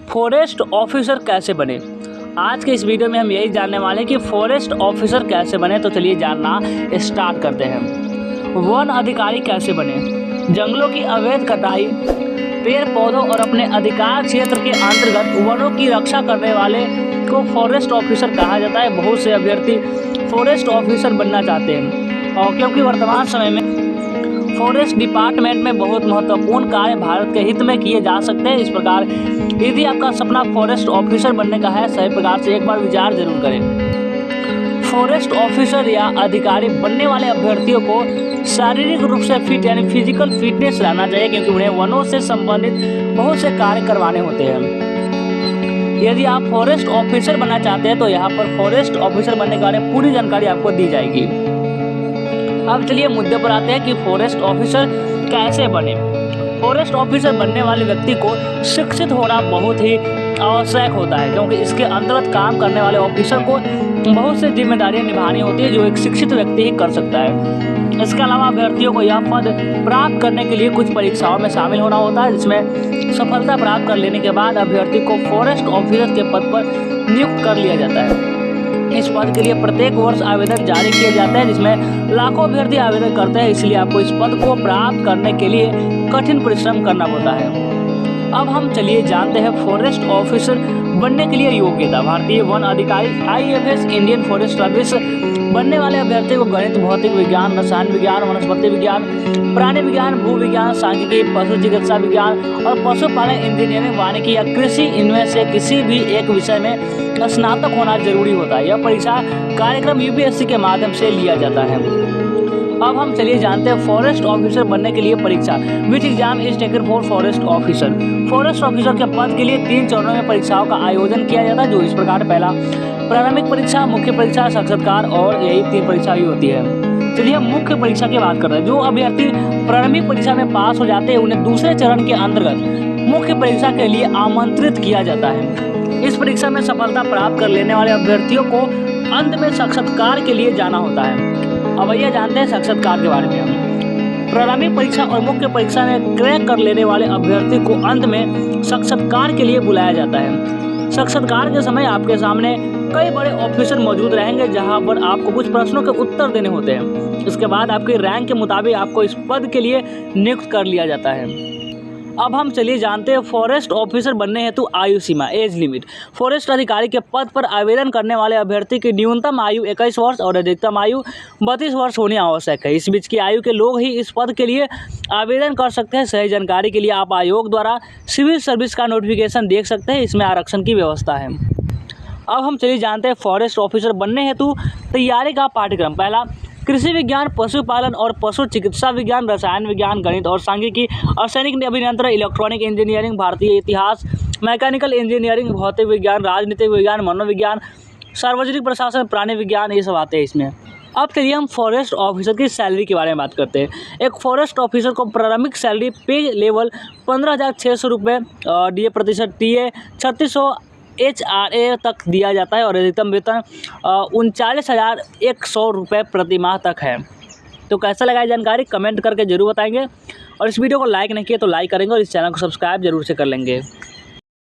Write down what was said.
Forest officer कैसे बने। आज के इस वीडियो में हम यही जानने वाले हैं कि फॉरेस्ट ऑफिसर कैसे बने। तो चलिए जानना स्टार्ट करते हैं। वन अधिकारी कैसे बने। जंगलों की अवैध कटाई, पेड़ पौधों और अपने अधिकार क्षेत्र के अंतर्गत वनों की रक्षा करने वाले को फॉरेस्ट ऑफिसर कहा जाता है। बहुत से अभ्यर्थी फॉरेस्ट ऑफिसर बनना चाहते हैं और क्योंकि वर्तमान समय में फॉरेस्ट डिपार्टमेंट में बहुत महत्वपूर्ण कार्य भारत के हित में किए जा सकते हैं। इस प्रकार यदि आपका सपना फॉरेस्ट ऑफिसर बनने का है, सही प्रकार से एक बार विचार जरूर करें। फॉरेस्ट ऑफिसर या अधिकारी बनने वाले अभ्यर्थियों को शारीरिक रूप से फिट यानी फिजिकल फिटनेस रहना चाहिए, क्योंकि उन्हें वनों से संबंधित बहुत से कार्य करवाने होते हैं। यदि आप फॉरेस्ट ऑफिसर बनना चाहते हैं तो यहाँ पर फॉरेस्ट ऑफिसर बनने के बारे में पूरी जानकारी आपको दी जाएगी। अब चलिए मुद्दे पर आते हैं कि फॉरेस्ट ऑफिसर कैसे बने। फॉरेस्ट ऑफिसर बनने वाले व्यक्ति को शिक्षित होना बहुत ही आवश्यक होता है, क्योंकि इसके अंतर्गत काम करने वाले ऑफिसर को बहुत से जिम्मेदारियां निभानी होती है जो एक शिक्षित व्यक्ति ही कर सकता है। इसके अलावा अभ्यर्थियों को यह पद प्राप्त करने के लिए कुछ परीक्षाओं में शामिल होना होता है, जिसमें सफलता प्राप्त कर लेने के बाद अभ्यर्थी को फॉरेस्ट ऑफिसर के पद पर नियुक्त कर लिया जाता है। इस पद के लिए प्रत्येक वर्ष आवेदन जारी किए जाते हैं, जिसमें लाखों अभ्यर्थी आवेदन करते हैं। इसलिए आपको इस पद को प्राप्त करने के लिए कठिन परिश्रम करना पड़ता है। अब हम चलिए जानते हैं फॉरेस्ट ऑफिसर बनने के लिए योग्यता। भारतीय वन अधिकारी IAFS इंडियन फॉरेस्ट सर्विस बनने वाले अभ्यर्थी को गणित, भौतिक विज्ञान, रसायन विज्ञान, वनस्पति विज्ञान, प्राणी विज्ञान, भू विज्ञान, सांख्यिकी, पशु चिकित्सा विज्ञान और पशुपालन इंजीनियरिंग, वानिकी या कृषि, इनमें से किसी भी एक विषय में स्नातक होना जरूरी होता है। यह परीक्षा कार्यक्रम UPSC के माध्यम से लिया जाता है। अब हम चलिए जानते हैं फॉरेस्ट ऑफिसर बनने के लिए परीक्षा। Which exam is taken for forest officer. Forest officer के पद के लिए 3 चरणों में परीक्षाओं का आयोजन किया जाता है, जो इस प्रकार: पहला प्रारंभिक परीक्षा, मुख्य परीक्षा, साक्षात्कार, और यही 3 परीक्षा ही होती है। चलिए हम मुख्य परीक्षा की बात करते हैं। जो अभ्यर्थी प्रारंभिक परीक्षा में पास हो जाते हैं उन्हें दूसरे चरण के अंतर्गत मुख्य परीक्षा के लिए आमंत्रित किया जाता है। इस परीक्षा में सफलता प्राप्त कर लेने वाले अभ्यर्थियों को अंत में साक्षात्कार के लिए जाना होता है। अब आइए जानते हैं साक्षात्कार के बारे में। हम प्रारंभिक परीक्षा और मुख्य परीक्षा में क्रैक कर लेने वाले अभ्यर्थी को अंत में साक्षात्कार के लिए बुलाया जाता है। साक्षात्कार के समय आपके सामने कई बड़े ऑफिसर मौजूद रहेंगे, जहां पर आपको कुछ प्रश्नों के उत्तर देने होते हैं। इसके बाद आपके रैंक के मुताबिक आपको इस पद के लिए नियुक्त कर लिया जाता है। अब हम चलिए जानते हैं फॉरेस्ट ऑफिसर बनने हेतु आयु सीमा, एज लिमिट। फॉरेस्ट अधिकारी के पद पर आवेदन करने वाले अभ्यर्थी की न्यूनतम आयु 21 वर्ष और अधिकतम आयु 32 वर्ष होनी आवश्यक है। इस बीच की आयु के लोग ही इस पद के लिए आवेदन कर सकते हैं। सही जानकारी के लिए आप आयोग द्वारा सिविल सर्विस का नोटिफिकेशन देख सकते हैं, इसमें आरक्षण की व्यवस्था है। अब हम चलिए जानते हैं फॉरेस्ट ऑफिसर बनने हेतु तैयारी का पाठ्यक्रम। पहला कृषि विज्ञान, पशुपालन और पशु चिकित्सा विज्ञान, रसायन विज्ञान, गणित और सांख्यिकी, रासायनिक अभियंत्रण, इलेक्ट्रॉनिक इंजीनियरिंग, भारतीय इतिहास, मैकेनिकल इंजीनियरिंग, भौतिक विज्ञान, राजनीतिक विज्ञान, मनोविज्ञान, सार्वजनिक प्रशासन, प्राणी विज्ञान, ये सब आते हैं इसमें। अब चलिए हम फॉरेस्ट ऑफिसर की सैलरी के बारे में बात करते हैं। एक फॉरेस्ट ऑफिसर को प्रारंभिक सैलरी पे लेवल 15,600 रुपये, DA प्रतिशत TA 3600 HRA तक दिया जाता है और अधिकतम वेतन 39,100 रुपये प्रति माह तक है। तो कैसा लगा ये जानकारी कमेंट करके जरूर बताएंगे, और इस वीडियो को लाइक नहीं किया तो लाइक करेंगे और इस चैनल को सब्सक्राइब जरूर से कर लेंगे।